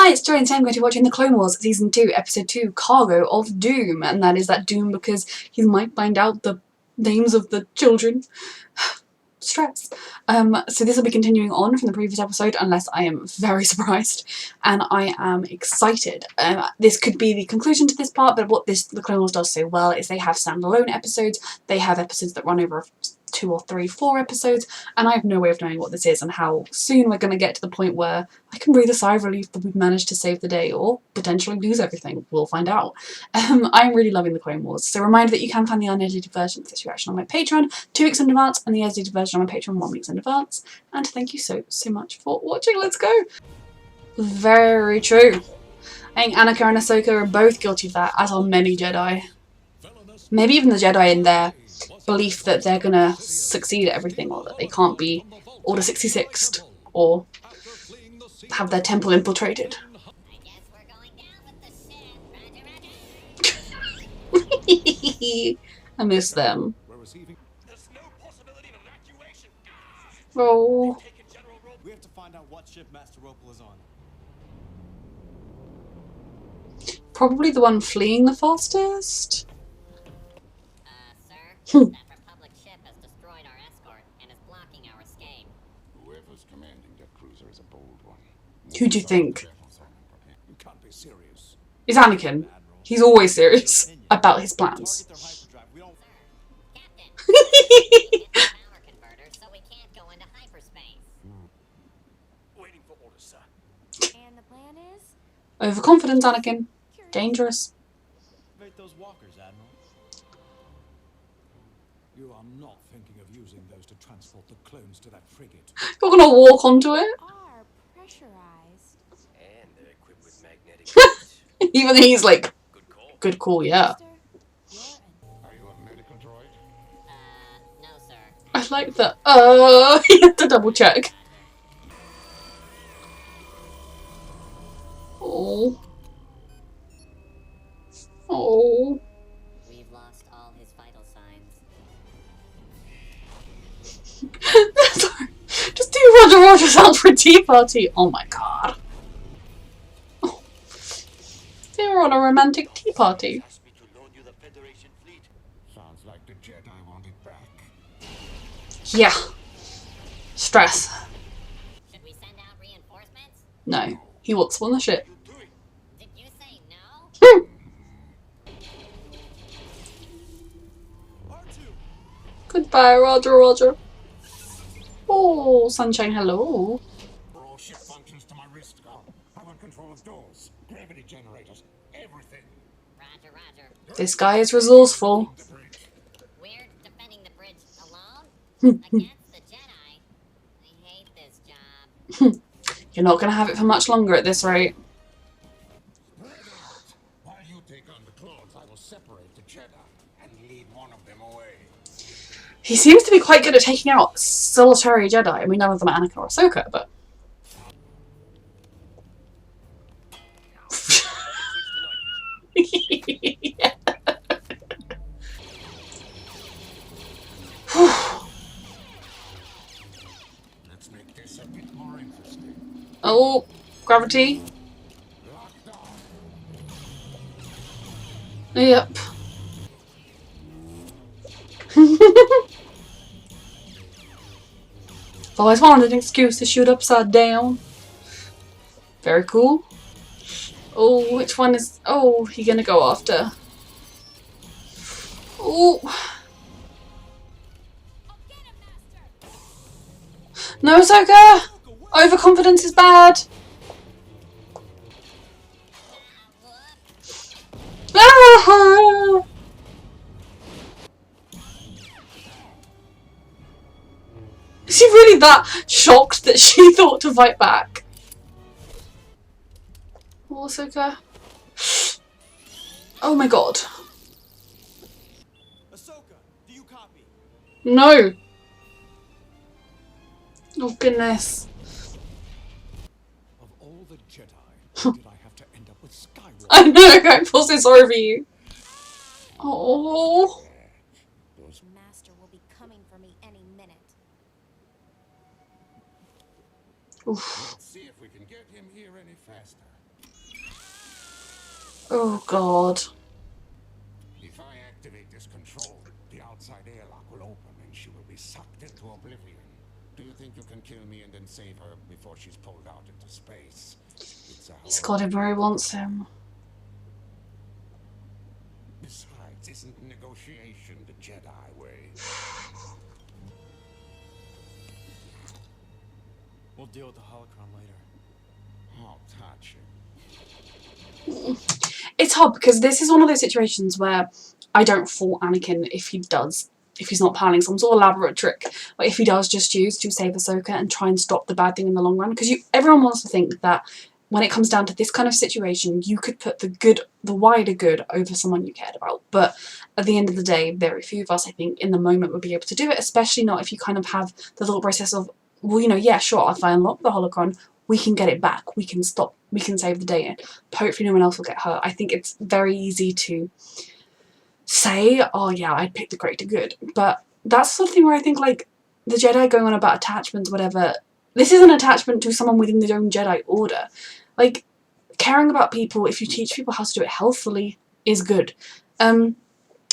Hi, it's Joy and today I'm going to be watching The Clone Wars Season 2, Episode 2, Cargo of Doom. And that is that Doom because he might find out the names of the children. Stress. So this will be continuing on from the previous episode unless I am very surprised. And I am excited. This could be the conclusion to this part, but what The Clone Wars does so well is they have standalone episodes. They have episodes that run over 2 or 3, 4 episodes, and I have no way of knowing what this is and how soon we're going to get to the point where I can breathe a sigh of relief that we've managed to save the day or potentially lose everything. We'll find out. I'm really loving The Clone Wars. So a reminder that you can find the unedited version of this reaction on my Patreon 2 weeks in advance and the edited version on my Patreon 1 week in advance. And thank you so much for watching. Let's go! Very true. I think Anakin and Ahsoka are both guilty of that, as are many Jedi. Maybe even the Jedi in their belief that they're gonna succeed at everything, or that they can't be Order 66th, or have their temple infiltrated. I miss them. Oh. We have to find out what ship Master Opal is on. Probably the one fleeing the fastest. Sir, that Republic ship has destroyed our escort and is blocking our escape. Whoever's commanding that cruiser is a bold one. Who do you think? You can't be serious. It's Anakin. He's always serious about his plans. Power converter, so we can't go into hyperspace. Waiting for orders, sir. And the plan is? Overconfident Anakin. Dangerous. Activate those walkers, Admiral. You are not thinking of using those to transport the clones to that frigate. You're gonna walk onto it? Are pressurized. And they're equipped with magnetic fields. Even he's like, Good call. good call, yeah. Are you a medical droid? No, sir. I like that. He had to double check. Oh. Oh. We've lost all his vital signs. Sorry. Just do Roger Roger sounds for a tea party. Oh my god. Oh. They were on a romantic tea party. Asked me to loan you the Federation fleet. Sounds like the Jedi want it back. Yeah. Stress. Should we send out reinforcements? No. He wants on the ship. You do it. Did you say no? R2! Goodbye, Roger Roger. Oh, Sunshine, hello. All ship functions to my wrist now. I want control of doors, gravity generators, everything. Roger, roger. This guy is resourceful. The bridge. We're defending the bridge alone? Against the Jedi? I hate this job. You're not going to have it for much longer at this rate. While you take on the clones, I will separate the Jedi and lead one of them away. He seems to be quite good at taking out solitary Jedi. I mean, none of them are Anakin or Ahsoka, but... Switch to night vision. Yeah. Let's make this a bit more interesting. Oh, gravity. Locked on. Yep. Always wanted an excuse to shoot upside down. Very cool. Oh, which one is... Oh, he gonna go after? Oh. No, Ahsoka! Overconfidence is bad. Ah! Is he really that shocked that she thought to fight back? Oh, Ahsoka. Oh my god. Ahsoka, do you copy? No. Oh goodness. Of all the Jedi, did I have to end up with Skywalker? I know, I feel so sorry for you. Oh. Master will be coming for me any minute. Oof. Let's see if we can get him here any faster. Oh god. If I activate this control, the outside airlock will open and she will be sucked into oblivion. Do you think you can kill me and then save her before she's pulled out into space? It's a He's got him where he wants him. Besides, isn't negotiation the Jedi way? We'll deal with the holocron later. I'll touch it. It's hard because this is one of those situations where I don't fault Anakin if he's not planning some sort of elaborate trick, or if he does just use to save Ahsoka and try and stop the bad thing in the long run. Because everyone wants to think that when it comes down to this kind of situation, you could put the wider good over someone you cared about. But at the end of the day, very few of us, I think, in the moment would be able to do it, especially not if you kind of have the thought process of, well, yeah, sure, if I unlock the holocron, we can get it back, we can save the day, and hopefully no one else will get hurt. I think it's very easy to say, oh yeah, I'd pick the greater good, but that's the sort of thing where I think, like, the Jedi going on about attachments, whatever, this is an attachment to someone within their own Jedi order. Like, caring about people, if you teach people how to do it healthfully, is good.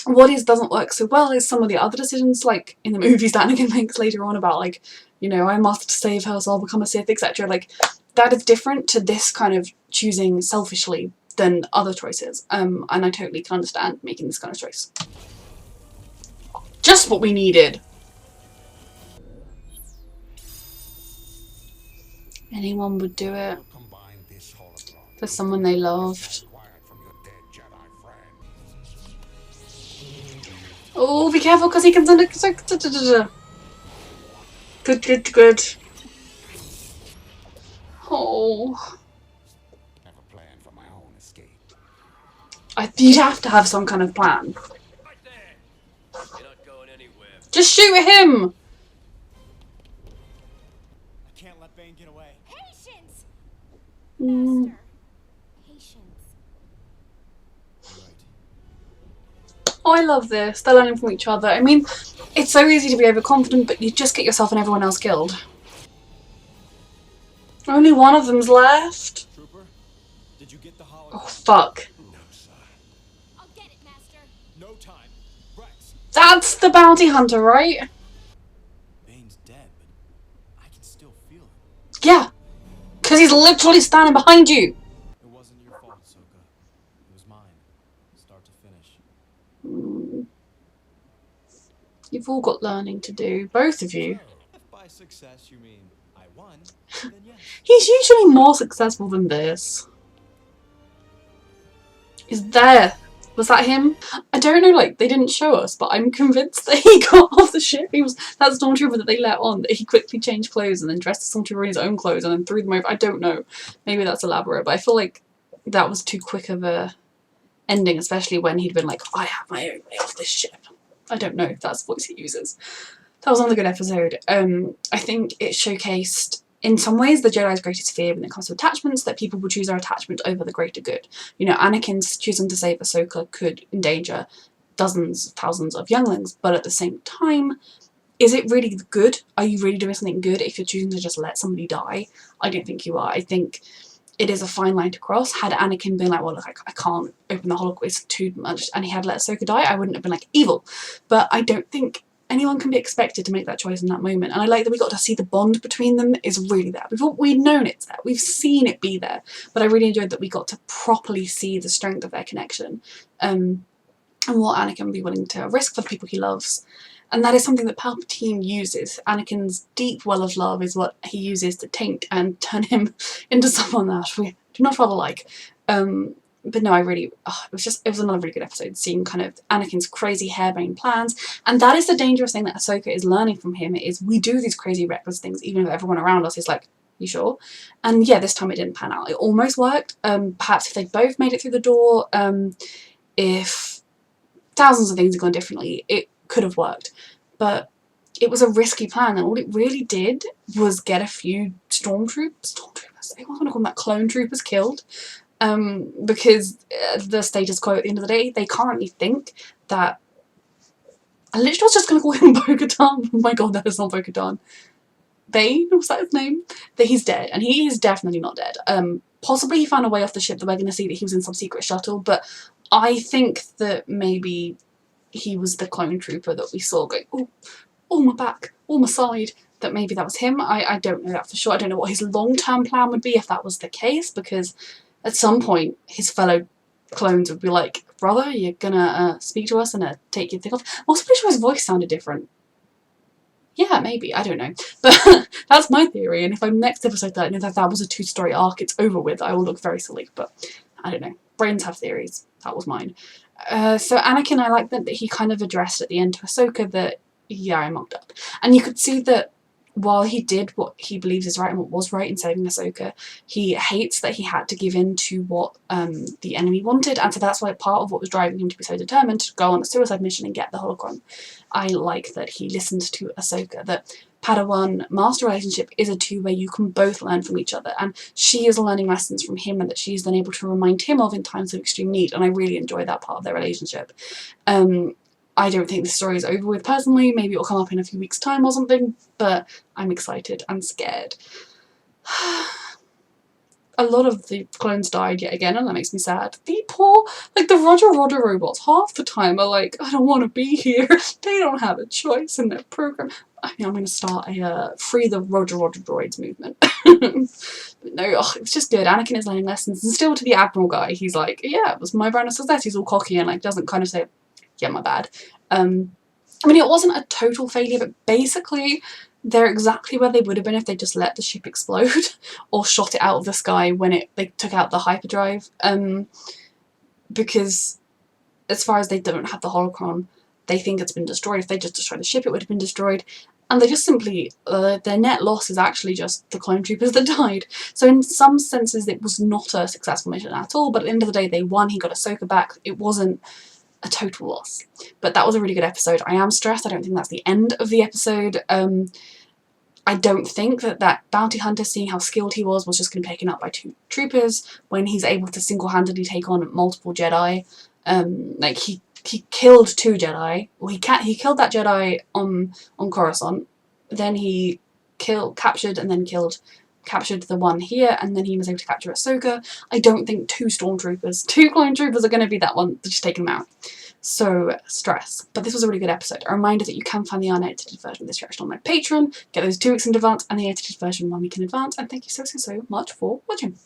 What doesn't work so well is some of the other decisions, like in the movies that Anakin makes later on about, like, I must save her so I'll become a Sith, etc. Like, that is different to this kind of choosing selfishly than other choices. And I totally can understand making this kind of choice. Just what we needed. Anyone would do it Combine this holocron for someone they loved. acquired from your dead Jedi friend. Oh, be careful, because he can send a... Good. Oh. I have a plan for my own escape. You'd have to have some kind of plan. Right there. You're not going anywhere. Just shoot at him! I can't let Bane get away. Patience! Mm. Master. Patience. You're right. Oh, I love this. They're learning from each other. I mean, it's so easy to be overconfident, but you just get yourself and everyone else killed. Only one of them's left. Trooper, did you get the holocron? Oh, fuck. No, sir. I'll get it, Master. No time. Rex, That's the bounty hunter, right? Bane's dead, but I can still feel it. Yeah. Because he's literally standing behind you. It wasn't your fault, Ahsoka. It was mine. Start to finish. You've all got learning to do. Both of you. If by success you mean I won, then yes. He's usually more successful than this. Is there? Was that him? I don't know, like, they didn't show us, but I'm convinced that he got off the ship. He was that stormtrooper that they let on, that he quickly changed clothes and then dressed the stormtrooper in his own clothes and then threw them over. I don't know. Maybe that's elaborate, but I feel like that was too quick of a ending, especially when he'd been like, I have my own way off this ship. I don't know if that's the voice he uses. That was another good episode. I think it showcased, in some ways, the Jedi's greatest fear when it comes to attachments, that people would choose their attachment over the greater good. Anakin's choosing to save Ahsoka could endanger dozens, thousands of younglings, but at the same time, is it really good? Are you really doing something good if you're choosing to just let somebody die? I don't think you are. I think it is a fine line to cross. Had Anakin been like, well, look, I can't open the holocron, it's too much, and he had let Ahsoka die, I wouldn't have been like, evil. But I don't think anyone can be expected to make that choice in that moment. And I like that we got to see the bond between them is really there. We've known it's there. We've seen it be there. But I really enjoyed that we got to properly see the strength of their connection. And what Anakin would be willing to risk for the people he loves. And that is something that Palpatine uses. Anakin's deep well of love is what he uses to taint and turn him into someone that we do not rather like. But no, I really, it was another really good episode, seeing kind of Anakin's crazy harebrained plans. And that is the dangerous thing that Ahsoka is learning from him, is we do these crazy reckless things, even if everyone around us is like, you sure? And yeah, this time it didn't pan out. It almost worked. Perhaps if they both made it through the door, if thousands of things had gone differently, it could have worked. But it was a risky plan, and all it really did was get a few stormtroopers, I want to call them that, clone troopers killed. Because the status quo at the end of the day, they currently think that, I literally was just going to call him Bo-Katan. Oh my god, that is not Bo-Katan. Bane, was that his name? That he's dead, and he is definitely not dead. possibly he found a way off the ship that we're going to see that he was in some secret shuttle, but I think that maybe he was the clone trooper that we saw going, oh my back, oh my side, that maybe that was him. I don't know that for sure. I don't know what his long-term plan would be if that was the case, because at some point his fellow clones would be like, brother, you're gonna speak to us and take your thing off. I'm also pretty sure his voice sounded different. Yeah, maybe, I don't know. But that's my theory, and if I'm next episode that I know that was a 2-story arc, it's over with, I will look very silly, but I don't know. Brains have theories. That was mine. So Anakin, I like that he kind of addressed at the end to Ahsoka that, yeah, I mucked up. And you could see that while he did what he believes is right and what was right in saving Ahsoka, he hates that he had to give in to what the enemy wanted, and so that's why part of what was driving him to be so determined to go on a suicide mission and get the holocron. I like that he listened to Ahsoka, that Padawan-master relationship is a two where you can both learn from each other, and she is learning lessons from him and that she's then able to remind him of in times of extreme need, and I really enjoy that part of their relationship. I don't think the story is over with personally, maybe it'll come up in a few weeks' time or something, but I'm excited and scared. A lot of the clones died yet again, and that makes me sad. The poor, like the Roger robots, half the time are like, I don't want to be here. They don't have a choice in their program. I mean, I'm going to start a free the Roger droids movement. But no, it was just good. Anakin is learning lessons, and still to the Admiral guy, he's like, yeah, it was my brand of success. He's all cocky and like doesn't kind of say, yeah, my bad. I mean, it wasn't a total failure, but basically they're exactly where they would have been if they just let the ship explode or shot it out of the sky when they took out the hyperdrive. Because as far as they don't have the holocron, they think it's been destroyed. If they just destroyed the ship, it would have been destroyed. And they just simply, their net loss is actually just the clone troopers that died. So in some senses, it was not a successful mission at all, but at the end of the day, they won. He got Ahsoka back. It wasn't a total loss. But that was a really good episode. I am stressed. I don't think that's the end of the episode. I don't think that bounty hunter, seeing how skilled he was just going to be taken up by 2 troopers when he's able to single-handedly take on multiple Jedi. Like he killed 2 Jedi. Well, he killed that Jedi on Coruscant. Then he captured and then captured the one here, and then he was able to capture Ahsoka. I don't think 2 clone troopers are going to be that one to just take him out. So, stress. But this was a really good episode. A reminder that you can find the unedited version of this reaction on my Patreon, get those 2 weeks in advance, and the edited version 1 week in advance, and thank you so much for watching.